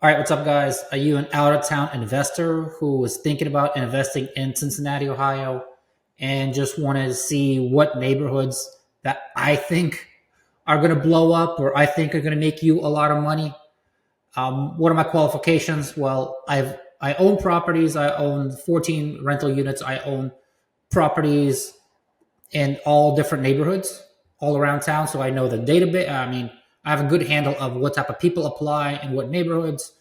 All right, what's up, guys? Are you an out of town investor who is thinking about investing in Cincinnati, Ohio, and just wanted to see what neighborhoods that I think are going to blow up or I think are going to make you a lot of money? What are my qualifications? Well, I own properties. I own 14 rental units. I own properties in all different neighborhoods all around town. So I know the database. I have a good handle of what type of people apply in what neighborhoods,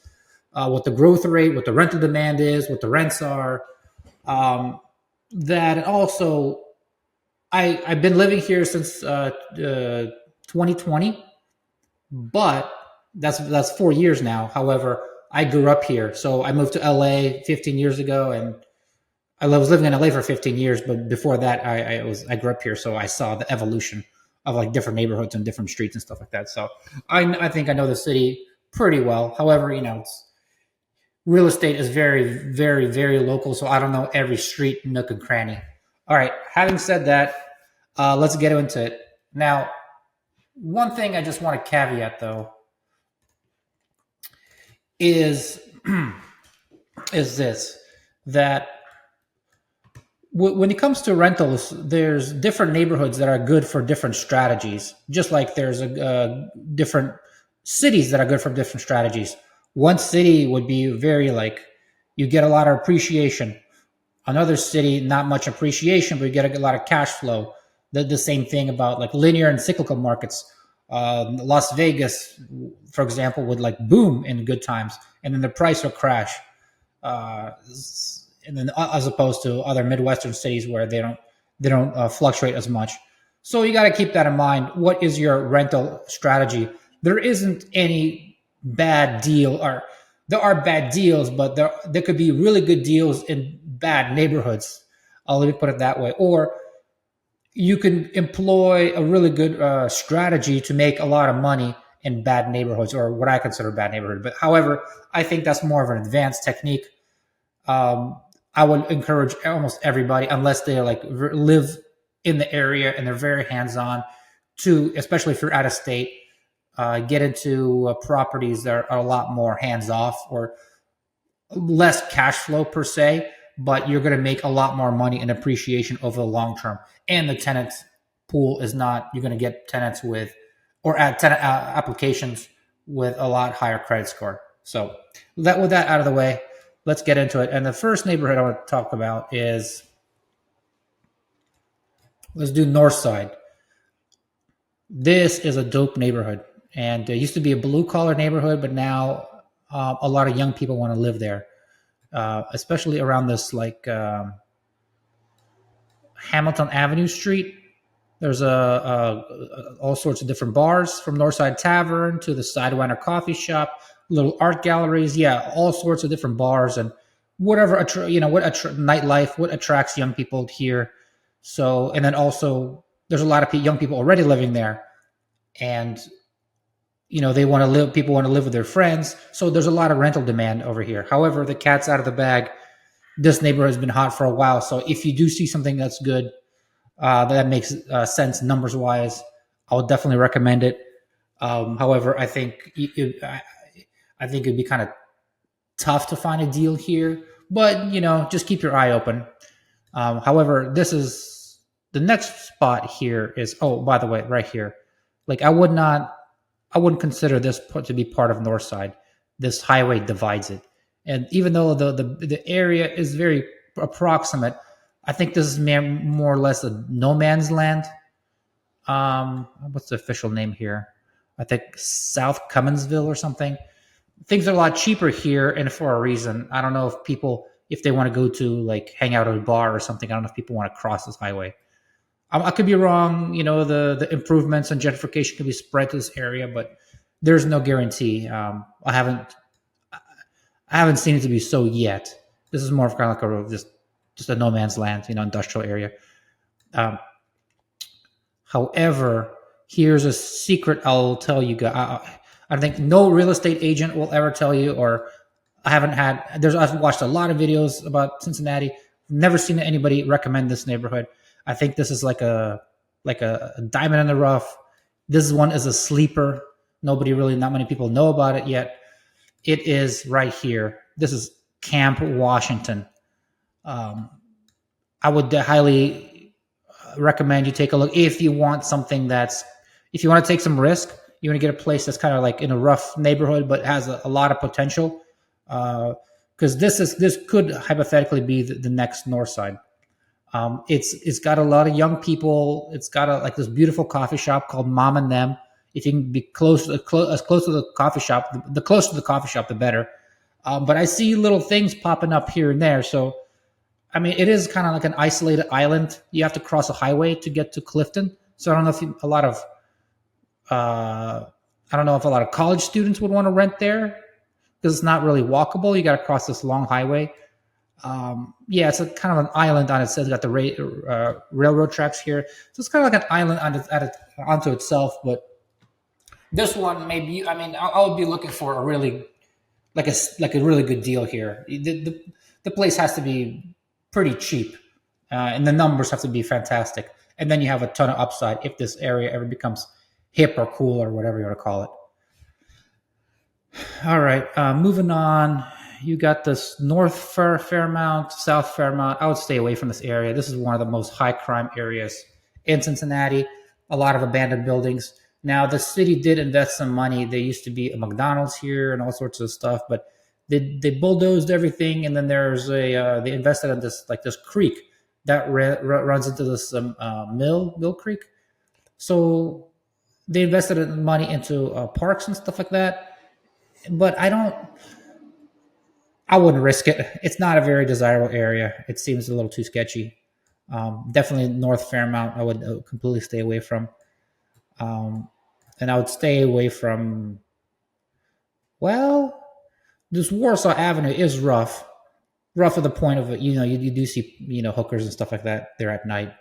what the growth rate, what the rental demand is, what the rents are. Um, that also, I've been living here since 2020, but that's 4 years now. However, I grew up here, so I moved to LA 15 years ago, and I was living in LA for 15 years. But before that, I grew up here, so I saw the evolution of like different neighborhoods and different streets and stuff like that. So I think I know the city pretty well. However, real estate is very, very, very local, so I don't know every street, nook, and cranny. All right, having said that, let's get into it. Now, one thing I just want to caveat, though, is is this, that when it comes to rentals, there's different neighborhoods that are good for different strategies, just like there's different cities that are good for different strategies. One city would be very like, you get a lot of appreciation. Another city, not much appreciation, but you get a lot of cash flow. The same thing about like linear and cyclical markets. Las Vegas, for example, would like boom in good times, and then the price will crash. Uh, and then as opposed to other Midwestern cities where they don't fluctuate as much. So you got to keep that in mind. What is your rental strategy? There isn't any bad deal, or there are bad deals, but there could be really good deals in bad neighborhoods. Let me put it that way. Or you can employ a really good strategy to make a lot of money in bad neighborhoods, or what I consider bad neighborhood. But however, I think that's more of an advanced technique. I would encourage almost everybody, unless they like live in the area and they're very hands-on, to, especially if you're out of state, get into properties that are a lot more hands-off or less cash flow per se, but you're going to make a lot more money in appreciation over the long term. And the tenant pool is not, you're going to get tenants with, or at tenant applications with a lot higher credit score. So with that out of the way, let's get into it. And the first neighborhood I want to talk about is, let's do North Side. This is a dope neighborhood, and it used to be a blue collar neighborhood, but now a lot of young people want to live there, especially around this like Hamilton Avenue Street. There's all sorts of different bars, from Northside Tavern to the Sidewinder Coffee Shop, little art galleries. Yeah, all sorts of different bars and whatever nightlife, what attracts young people here. So, and then also there's a lot of young people already living there, and they want to live. People want to live with their friends, so there's a lot of rental demand over here. However, the cat's out of the bag. This neighborhood has been hot for a while, so if you do see something that's good, that makes sense numbers wise, I would definitely recommend it. However, I think it'd be kind of tough to find a deal here, but just keep your eye open. However, this is the next spot here is, oh, by the way, right here. Like I wouldn't consider this to be part of North Side. This highway divides it, and even though the area is very approximate, I think this is more or less a no man's land. What's the official name here? I think South Cumminsville or something. Things are a lot cheaper here, and for a reason. I don't know if they want to go to like hang out at a bar or something. I don't know if people want to cross this highway. I could be wrong. The improvements and gentrification could be spread to this area, but there's no guarantee. I haven't seen it to be so yet. This is more of kind of like just a no man's land, industrial area. However, here's a secret I'll tell you guys. I think no real estate agent will ever tell you, or I've watched a lot of videos about Cincinnati. Never seen anybody recommend this neighborhood. I think this is like a diamond in the rough. This one is a sleeper. Not many people know about it yet. it is right here. This is Camp Washington. Um, I would highly recommend you take a look if you want something that's if you want to take some risk. You want to get a place that's kind of like in a rough neighborhood, but has a lot of potential. Because this could hypothetically be the next North Side. It's got a lot of young people. It's got like this beautiful coffee shop called Mom and Them. If you can be as close to the coffee shop, the closer to the coffee shop, the better. But I see little things popping up here and there. So I mean, it is kind of like an isolated island. You have to cross a highway to get to Clifton. So I don't know if uh, I don't know if a lot of college students would want to rent there because it's not really walkable. You got to cross this long highway. Yeah, it's a kind of an island on itself. It's got the railroad tracks here, so it's kind of like an island onto itself. But this one, maybe I mean, I would be looking for a really like a really good deal here. The place has to be pretty cheap, and the numbers have to be fantastic. And then you have a ton of upside if this area ever becomes hip or cool or whatever you want to call it. All right, moving on. You got this Fairmount, South Fairmount. I would stay away from this area. This is one of the most high crime areas in Cincinnati. A lot of abandoned buildings. Now, the city did invest some money. There used to be a McDonald's here and all sorts of stuff, but they bulldozed everything. And then there's they invested in this creek that runs into this Mill Creek. So they invested money into parks and stuff like that. But I wouldn't risk it. It's not a very desirable area. It seems a little too sketchy. Definitely North Fairmount, I would completely stay away from. Um, and I would stay away from, well, this Warsaw Avenue is rough. Rough to the point of, you do see, hookers and stuff like that there at night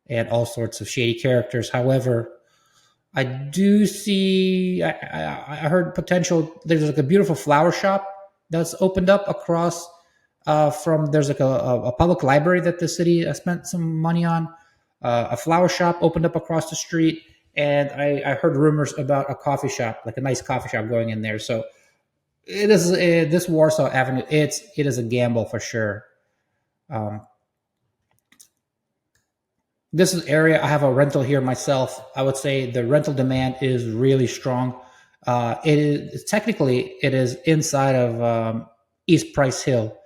and all sorts of shady characters. However, I do see. I heard potential. There's like a beautiful flower shop that's opened up across from. There's like a public library that the city spent some money on. A flower shop opened up across the street, and I heard rumors about a coffee shop, like a nice coffee shop, going in there. So it is this Warsaw Avenue. It is a gamble for sure. Um, this is area I have a rental here myself. I would say the rental demand is really strong. It is inside of East Price Hill,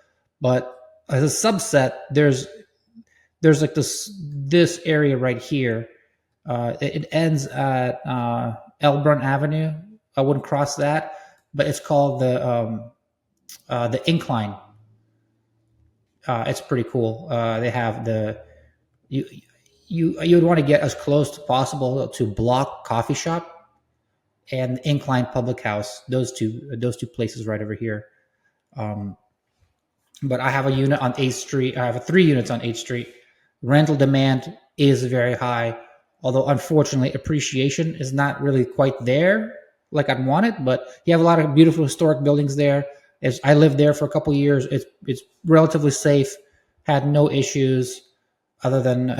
but as a subset, there's like this area right here. It ends at Elburn Avenue. I wouldn't cross that, but it's called the Incline. It's pretty cool. They have you you would want to get as close as possible to Block Coffee Shop and Incline Public House. Those two places right over here. Um, but I have a unit on 8th Street. I have 3 units on 8th Street. Rental demand is very high, although unfortunately appreciation is not really quite there like I'd want it. But you have a lot of beautiful historic buildings there. I lived there for a couple of years. It's relatively safe. Had no issues other than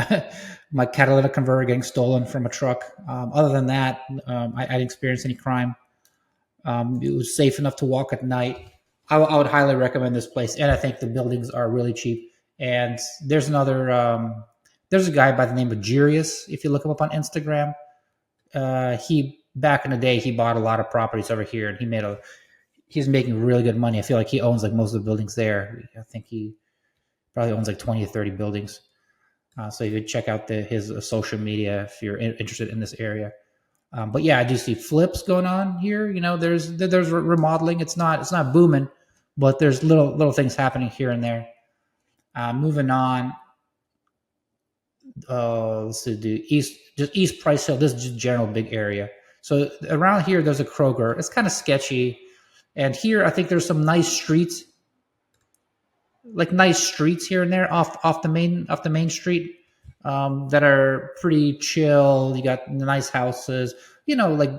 my catalytic converter getting stolen from a truck. Other than that, I didn't experience any crime. It was safe enough to walk at night. I would highly recommend this place, and I think the buildings are really cheap. And there's a guy by the name of Jirius. If you look him up on Instagram, he back in the day he bought a lot of properties over here, and he's making really good money. I feel like he owns like most of the buildings there. I think he probably owns like 20 or 30 buildings. So you could check out his social media if you're interested in this area. But yeah, I do see flips going on here. There's remodeling. It's not booming, but there's little things happening here and there. Moving on. Let's see, East Price Hill. This is just general big area. So around here, there's a Kroger. It's kind of sketchy, and here I think there's some nice streets, like nice streets here and there off the main street that are pretty chill. You got nice houses, like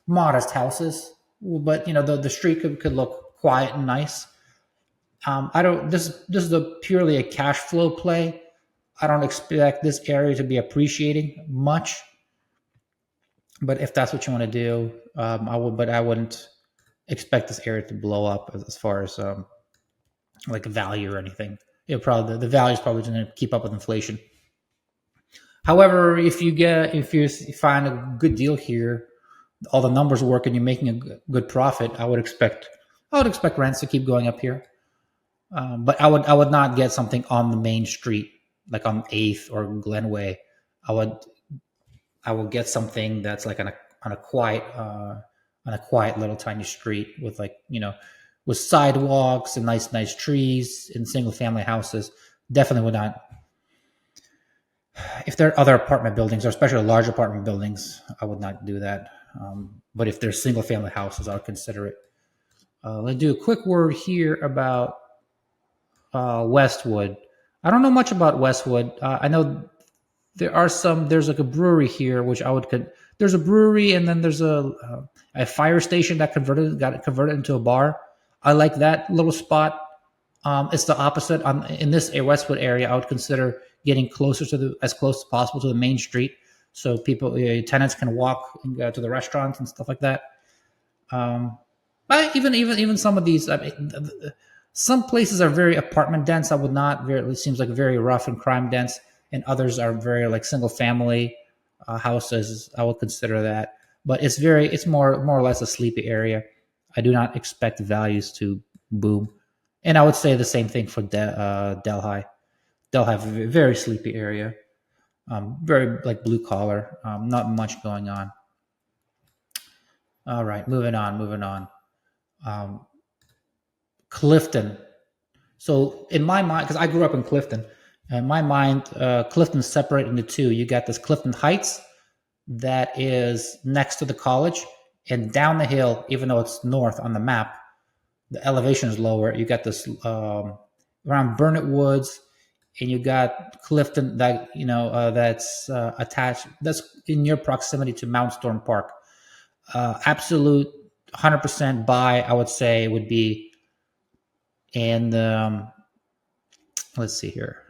modest houses, but the street could look quiet and nice. I don't. This is purely a cash flow play. I don't expect this area to be appreciating much, but if that's what you want to do, I would. But I wouldn't. expect this area to blow up as far as like value or anything. It probably the value is probably going to keep up with inflation. However, if you find a good deal here, all the numbers work and you're making a good profit, I would expect rents to keep going up here. But I would not get something on the main street like on Eighth or Glenway. I would I will get something that's like on a quiet little tiny street with like with sidewalks and nice trees and single family houses. Definitely would not. If there are other apartment buildings or especially large apartment buildings, I would not do that. But if there's single family houses, I would consider it. Let's do a quick word here about Westwood. I don't know much about Westwood. I know there's like a brewery here, which there's a brewery and then there's a fire station that got converted into a bar. I like that little spot. It's the opposite. In this Westwood area, I would consider getting closer as close as possible to the main street, so tenants can walk and go to the restaurants and stuff like that. But even some of these, I mean, some places are very apartment dense. I would not. It seems like very rough and crime dense, and others are very like single family houses. I would consider that, but it's more or less a sleepy area. I do not expect values to boom, and I would say the same thing for Delhi. Delhi, a very sleepy area, very like blue collar, not much going on. All right, moving on. Um, Clifton. So in my mind, because I grew up in Clifton, in my mind, Clifton's separated into two. You got this Clifton Heights that is next to the college, and down the hill, even though it's north on the map, the elevation is lower. You got this around Burnett Woods, and you got Clifton that that's attached. That's in near proximity to Mount Storm Park. Absolute 100% buy, I would say, would be in let's see here,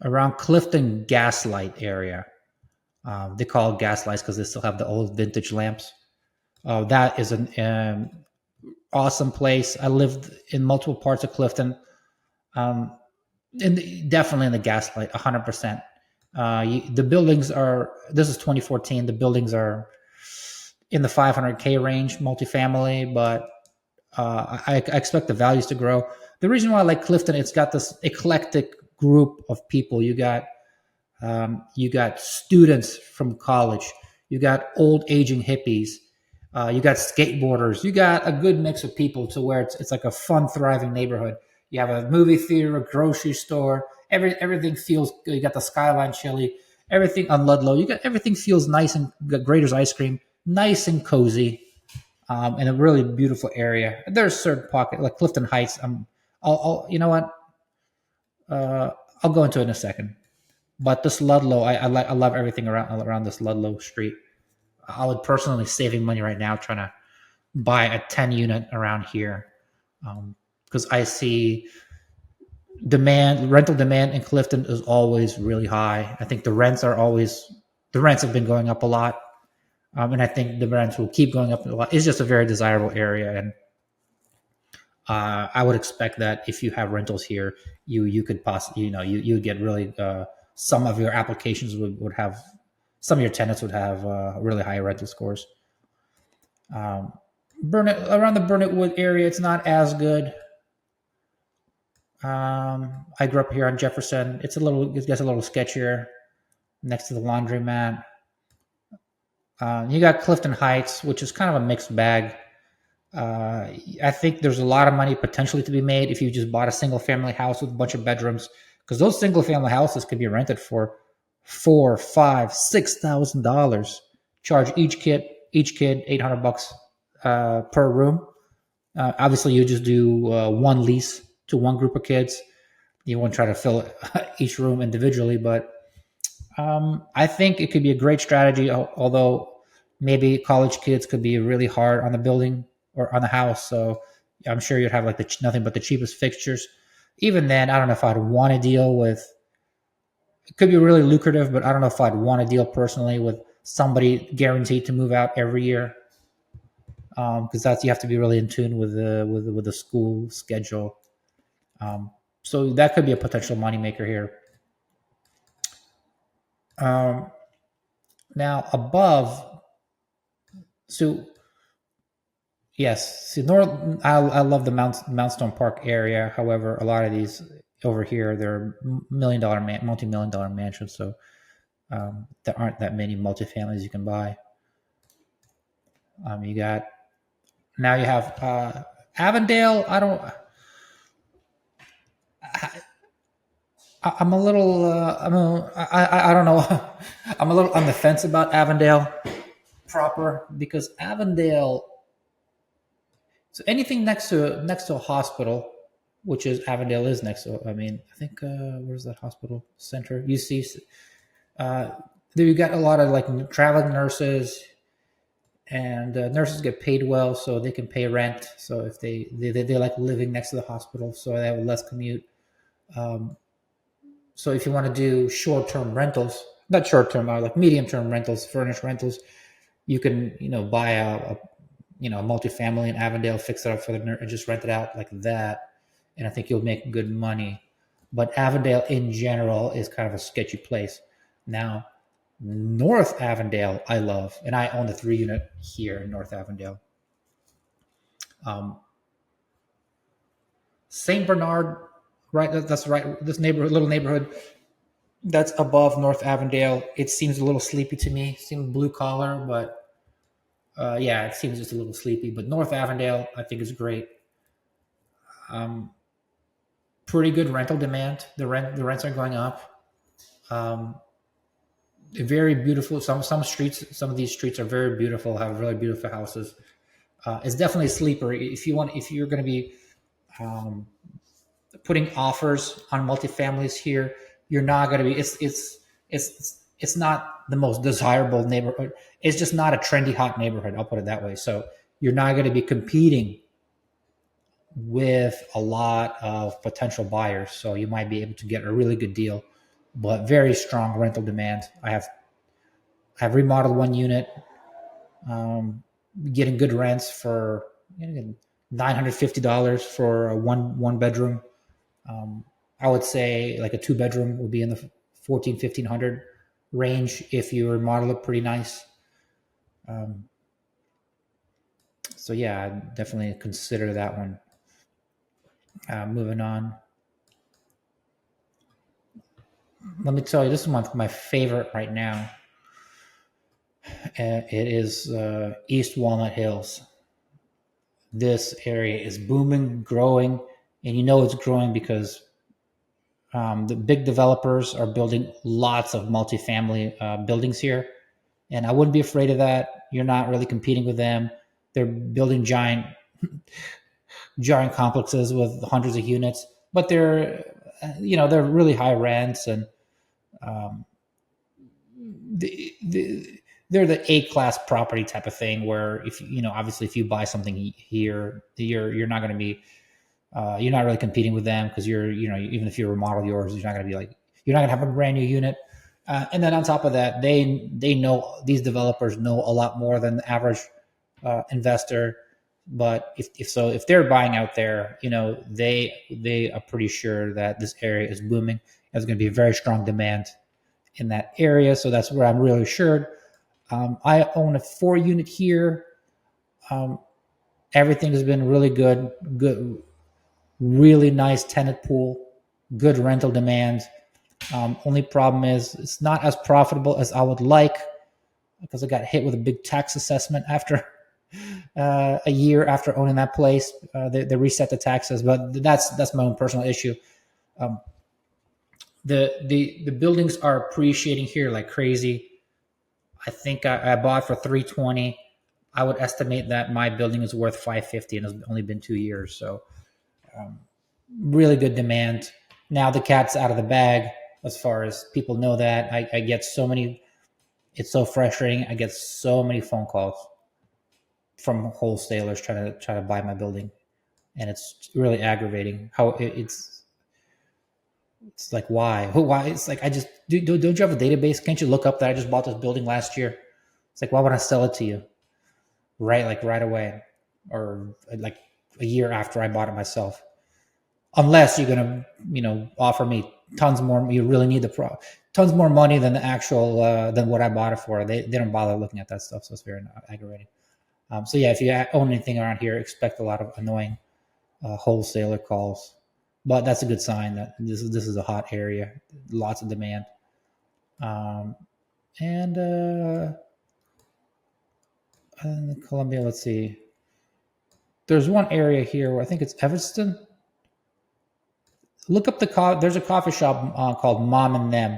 around Clifton Gaslight area. They call it gaslights because they still have the old vintage lamps. That is an awesome place. I lived in multiple parts of Clifton. Um, Definitely in the gaslight, 100%. The buildings are. This is 2014. The buildings are in the 500K range, multifamily, but I expect the values to grow. The reason why I like Clifton, it's got this eclectic group of people. You got students from college, you got old aging hippies, you got skateboarders, you got a good mix of people to where it's like a fun, thriving neighborhood. You have a movie theater, a grocery store, everything feels good. You got the Skyline Chili, everything on Ludlow. You got everything feels nice, and got Grader's ice cream, nice and cozy, in a really beautiful area. There's certain pocket like Clifton Heights. You know what? I'll go into it in a second. But this Ludlow, I love everything around this Ludlow street. I would personally saving money right now trying to buy a 10 unit around here, because I see rental demand in Clifton is always really high. I think the rents have been going up a lot, and I think the rents will keep going up a lot. It's just a very desirable area, and I would expect that if you have rentals here, you could possibly you would get really some of your applications would have some of your tenants would have really high rental scores. Around the Burnett Wood area, it's not as good. I grew up here on Jefferson. It gets a little sketchier next to the laundromat. You got Clifton Heights, which is kind of a mixed bag. I think there's a lot of money potentially to be made if you just bought a single family house with a bunch of bedrooms, because those single family houses could be rented for $4, $5, $6,000. Charge each kid $800 per room. Obviously, you just do one lease to one group of kids. You won't try to fill each room individually, but I think it could be a great strategy. Although maybe college kids could be really hard on the building or on the house, so I'm sure you'd have like nothing but the cheapest fixtures. Even then, I don't know if I'd want to deal with. It could be really lucrative, but I don't know if I'd want to deal personally with somebody guaranteed to move out every year. because that's you have to be really in tune with the school schedule. So that could be a potential moneymaker here. Um, Now above, so yes, see North. I love the Mountstone Park area. However, a lot of these over here they're multi-million dollar mansions. So there aren't that many multifamilies you can buy. You got now you have Avondale. I'm a little. I don't know. I'm a little on the fence about Avondale proper because Avondale. So anything next to a hospital, which is Avondale is next to. I mean, I think where's that hospital center? UC. Uh, there you got a lot of like traveling nurses, and nurses get paid well, so they can pay rent. So if they like living next to the hospital, so they have a less commute. Um, so if you want to do short term rentals, not short term, like medium term rentals, furnished rentals, you can buy a multifamily in Avondale, fix it up for the nurse, and just rent it out like that. And I think you'll make good money. But Avondale in general is kind of a sketchy place. Now, North Avondale, I love, and I own the 3 unit here in North Avondale. Um, Saint Bernard, right? That's right. This neighborhood, little neighborhood, that's above North Avondale. It seems a little sleepy to me. It seems blue collar, but yeah, it seems just a little sleepy. But North Avondale, I think, is great. Um, Pretty good rental demand. The rents are going up. Um, Very beautiful. Some of these streets are very beautiful. Have really beautiful houses. It's definitely a sleeper. If you're going to be um, putting offers on multifamilies here, you're not going to be. It's not the most desirable neighborhood. It's just not a trendy hot neighborhood. I'll put it that way. So you're not going to be competing with a lot of potential buyers. So you might be able to get a really good deal, but very strong rental demand. I've remodeled 1 unit, um, getting good rents for $950 for a one bedroom. I would say like a 2 bedroom would be in the 1500 range if you remodel it pretty nice. Um, so yeah, I'd definitely consider that one. Moving on. Let me tell you, this is my favorite right now. It is East Walnut Hills. This area is booming, growing, and it's growing because the big developers are building lots of multifamily buildings here, and I wouldn't be afraid of that. You're not really competing with them. They're building giant complexes with hundreds of units, but they're really high rents, and um, they're the A-class property type of thing. Where if obviously if you buy something here, you're not going to be you're not really competing with them because even if you remodel yours, you're not going to have a brand new unit. And then on top of that, they know these developers know a lot more than the average investor. But if they're buying out there, they are pretty sure that this area is booming. There's going to be a very strong demand in that area, so that's where I'm really assured. I own a 4 unit here. Everything has been really good, really nice tenant pool, good rental demand. Only problem is it's not as profitable as I would like because I got hit with a big tax assessment after a year after owning that place. They reset the taxes, but that's my own personal issue. Um, the buildings are appreciating here like crazy. I think I bought for 320. I would estimate that my building is worth 550, and it's only been 2 years. So really good demand. Now the cat's out of the bag as far as people know that. I get so many. It's so frustrating. I get so many phone calls from wholesalers trying to buy my building, and it's really aggravating. How it's like why it's like I just don't you have a database? Can't you look up that I just bought this building last year? It's like why would I sell it to you right away? or like a year after I bought it myself. Unless you're gonna, offer me tons more. You really need tons more money than the actual than what I bought it for. They don't bother looking at that stuff, so it's very aggravating. So yeah, if you own anything around here, expect a lot of annoying wholesaler calls. But that's a good sign that this is a hot area, lots of demand. Um, and Columbia, let's see. There's one area here where I think it's Evanston. Look up there's a coffee shop called Mom and Them.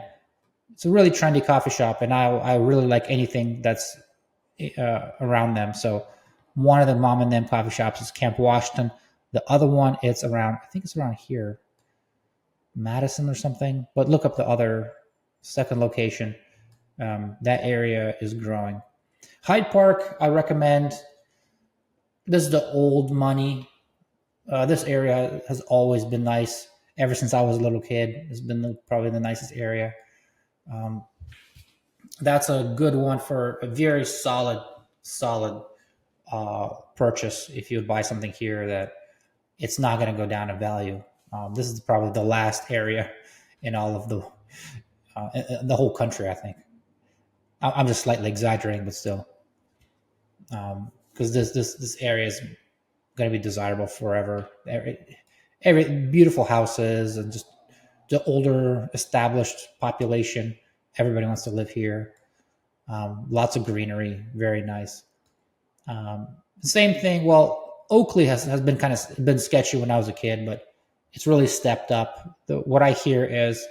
It's a really trendy coffee shop, and I really like anything that's around them. So one of the Mom and Them coffee shops is Camp Washington. The other one, I think it's around here, Madison or something. But look up the other second location. That area is growing. Hyde Park, I recommend. This is the old money. This area has always been nice ever since I was a little kid. It's been probably the nicest area. Um, that's a good one for a very solid purchase. If you would buy something here that it's not going to go down in value. This is probably the last area in all of the whole country. I think I'm just slightly exaggerating, but still, because this area is going to be desirable forever. Every beautiful houses and just the older established population. Everybody wants to live here. Lots of greenery, very nice. Same thing. Well, Oakley has been kind of been sketchy when I was a kid, but it's really stepped up. What I hear is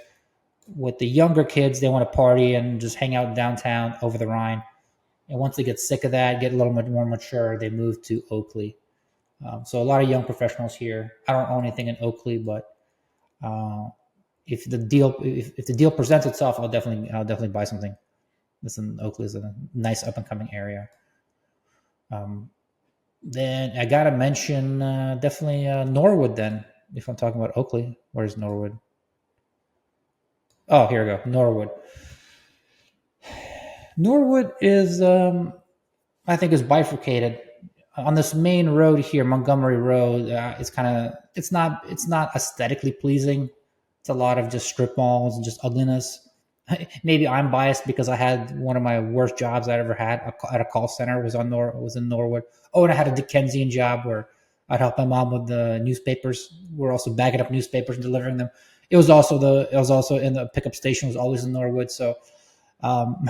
with the younger kids, they want to party and just hang out downtown over the Rhine. And once they get sick of that, get a little bit more mature, they move to Oakley. So a lot of young professionals here. I don't own anything in Oakley, but if the deal presents itself, I'll definitely buy something. Listen, Oakley is a nice up and coming area. Then I gotta mention definitely Norwood. Then, if I'm talking about Oakley, where's Norwood? Oh, here we go. Norwood. Norwood is, I think, is bifurcated on this main road here, Montgomery Road. It's not aesthetically pleasing. It's a lot of just strip malls and just ugliness. Maybe I'm biased because I had one of my worst jobs I ever had at a call center was in Norwood. Oh, and I had a Dickensian job where I'd help my mom with the newspapers. We're also bagging up newspapers and delivering them. It was also in the pickup station was always in Norwood. So, um,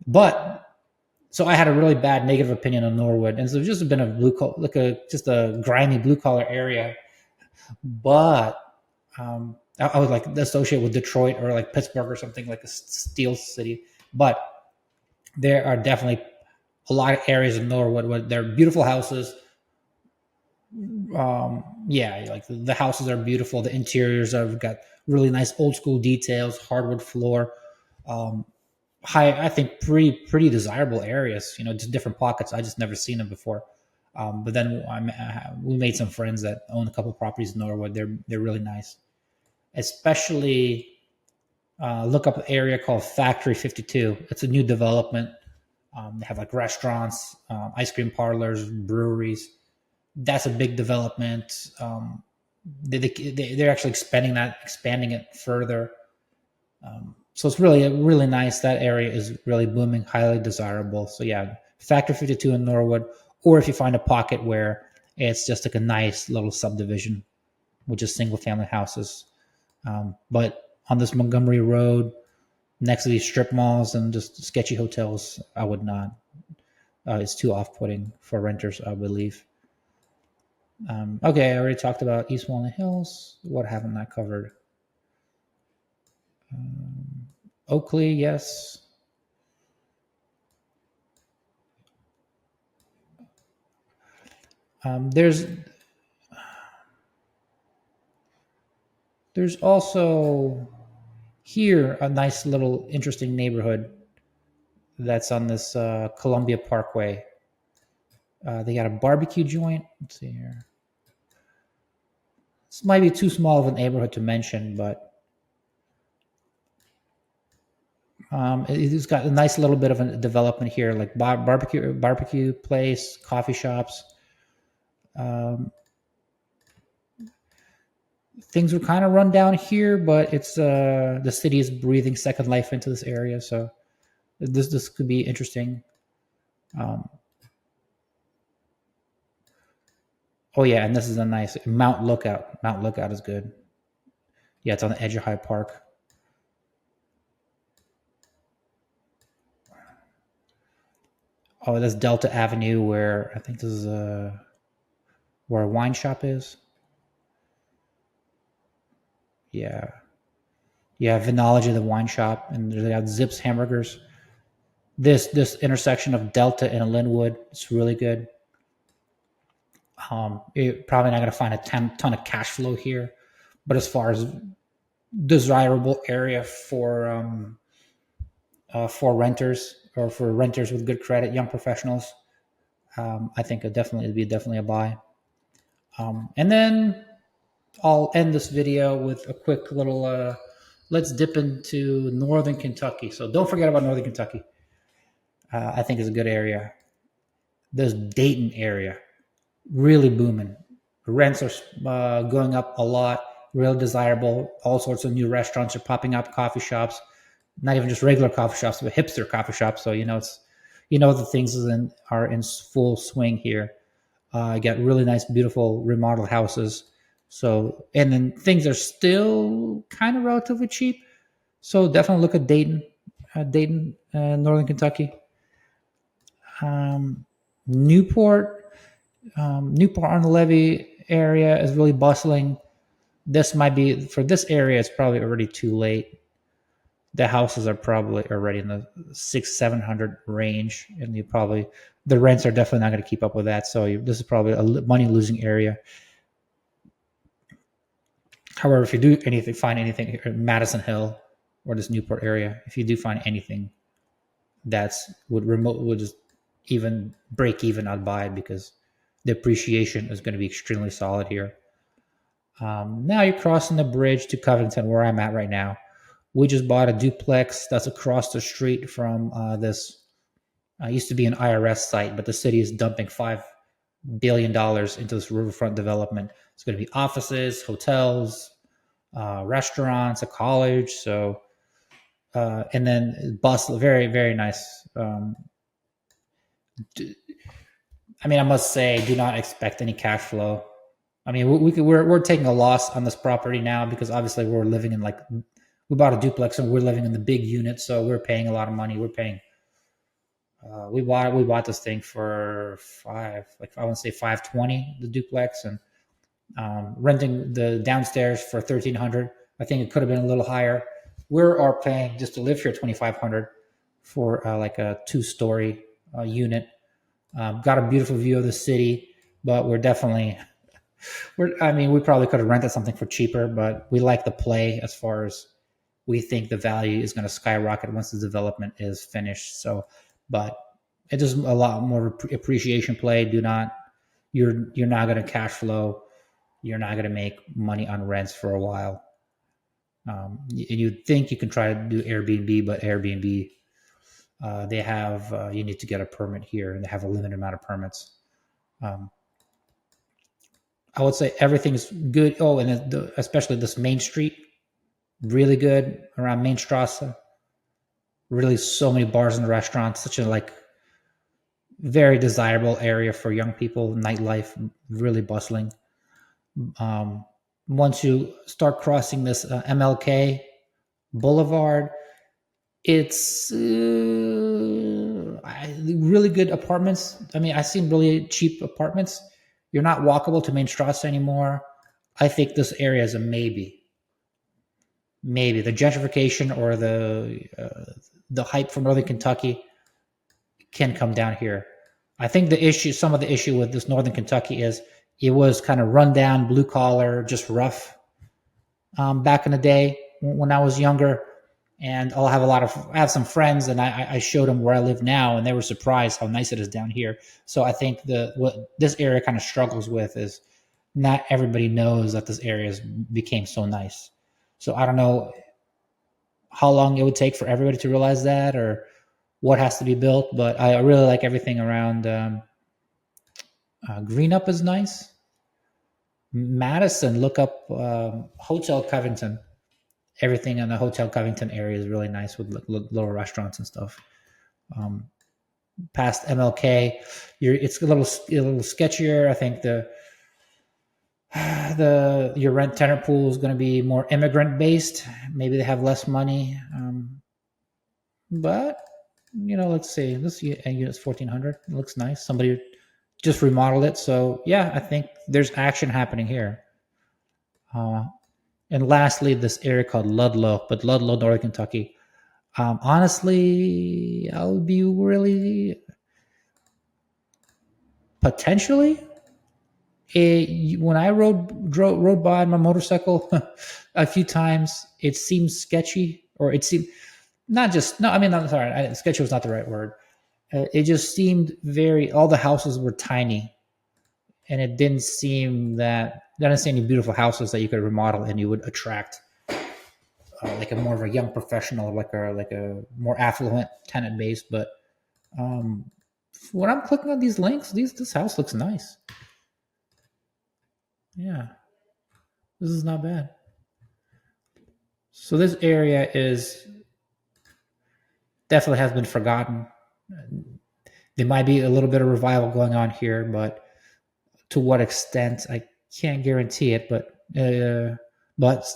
but so I had a really bad negative opinion on Norwood, and so it's just been just a grimy blue collar area. But I would like associate with Detroit or like Pittsburgh or something like a steel city. But there are definitely a lot of areas in Norwood where there are beautiful houses. Yeah, like the houses are beautiful. The interiors have got really nice old school details, hardwood floor. Um, I think pretty desirable areas. Just different pockets. I just never seen them before. But then we made some friends that own a couple of properties in Norwood. They're really nice. Especially look up an area called Factory 52. It's a new development. They have like restaurants, ice cream parlors, breweries. That's a big development. They're actually expanding it further. So it's really nice. That area is really booming, highly desirable. So yeah, Factor 52 in Norwood, or if you find a pocket where it's just like a nice little subdivision with just single family houses. But on this Montgomery Road, next to these strip malls and just sketchy hotels, I would not. It's too off-putting for renters, I believe. Okay, I already talked about East Walnut Hills. What haven't I covered? Oakley, yes. There's also here a nice little interesting neighborhood that's on this Columbia Parkway. They got a barbecue joint. Let's see here. This might be too small of a neighborhood to mention, but it's got a nice little bit of a development here, like barbecue place, coffee shops. Um, things were kind of run down here, but it's the city is breathing second life into this area, so this could be interesting. Um, oh yeah, and this is a nice Mount Lookout. Mount Lookout is good. Yeah, it's on the edge of Hyde Park. Oh, that's Delta Avenue, where I think this is where a wine shop is. Yeah, yeah, Vinology, the wine shop, and they got Zips hamburgers. This intersection of Delta and Linwood, it's really good. You're probably not going to find a ton of cash flow here, but as far as desirable area for renters or for renters with good credit, young professionals, I think it'd be definitely a buy. And then I'll end this video with a quick little. Let's dip into Northern Kentucky. So don't forget about Northern Kentucky. I think is a good area. There's Dayton area, really booming. Rents are going up a lot. Real desirable. All sorts of new restaurants are popping up. Coffee shops, not even just regular coffee shops, but hipster coffee shops. So the things are in full swing here. I got really nice, beautiful remodeled houses. So, and then things are still kind of relatively cheap. So definitely look at Northern Kentucky. Um, Newport, Newport on the Levee area is really bustling. This might be for this area. It's probably already too late. The houses are probably already in the 600-700 range, and the rents are definitely not going to keep up with that. So this is probably a money losing area. However, if you do find anything in Madison Hill or this Newport area, if you do find anything that's would just even break even, I'd buy it because the appreciation is going to be extremely solid here. Now you're crossing the bridge to Covington, where I'm at right now. We just bought a duplex that's across the street from this. Used to be an IRS site, but the city is dumping $5 billion into this riverfront development. It's going to be offices, hotels, restaurants, a college. So, and then bus, very, very nice. I mean, I must say, do not expect any cash flow. I mean, we're taking a loss on this property now because obviously we're living in we bought a duplex and we're living in the big unit, so we're paying a lot of money. We're paying. We bought this thing for I want to say 520 the duplex, and renting the downstairs for 1,300. I think it could have been a little higher. We are paying just to live here 2,500 for like a 2-story unit. Got a beautiful view of the city, but we probably could have rented something for cheaper, but we like the play as far as we think the value is going to skyrocket once the development is finished. So, but it is a lot more appreciation play. You're not going to cash flow. You're not going to make money on rents for a while. You think you can try to do Airbnb, but Airbnb, they have, you need to get a permit here, and they have a limited amount of permits. I would say everything's good. Oh, and especially this Main Street, really good around Main Strasse. Really, so many bars and restaurants. Such a very desirable area for young people. Nightlife, really bustling. Once you start crossing this MLK Boulevard, it's really good apartments. I mean, I've seen really cheap apartments. You're not walkable to Main Strasse anymore. I think this area is a maybe. Maybe the gentrification or the hype from Northern Kentucky can come down here. I think some of the issue with this Northern Kentucky is it was kind of run down, blue collar, just rough back in the day when I was younger. And I have some friends, and I showed them where I live now, and they were surprised how nice it is down here. So I think what this area kind of struggles with is not everybody knows that this area became so nice. So I don't know how long it would take for everybody to realize that, or what has to be built. But I really like everything around Green Up is nice. Madison, look up Hotel Covington. Everything in the Hotel Covington area is really nice with little restaurants and stuff. Um, Past MLK, it's a little sketchier. I think the your rent tenant pool is going to be more immigrant based. Maybe they have less money, but let's see. This unit's 1,400. It looks nice. Somebody just remodeled it, so yeah, I think there's action happening here. Uh, and lastly, this area called Ludlow, but Ludlow, Northern Kentucky. Honestly, I'll be really potentially. When I rode by my motorcycle a few times, it seemed sketchy, or it seemed not just no. I mean, I'm sorry, sketchy was not the right word. It just seemed very. All the houses were tiny, and it didn't seem that. I didn't see any beautiful houses that you could remodel and you would attract like a more of a young professional, like a more affluent tenant base. But um, when I'm clicking on these links, this house looks nice. Yeah, this is not bad. So this area is definitely has been forgotten. There might be a little bit of revival going on here, but to what extent, I can't guarantee it. But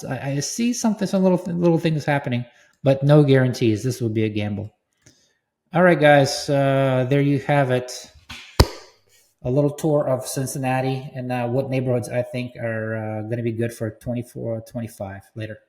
I see some little things happening, but no guarantees. This would be a gamble. All right, guys, there you have it. A little tour of Cincinnati and what neighborhoods I think are going to be good for 24, 25 later.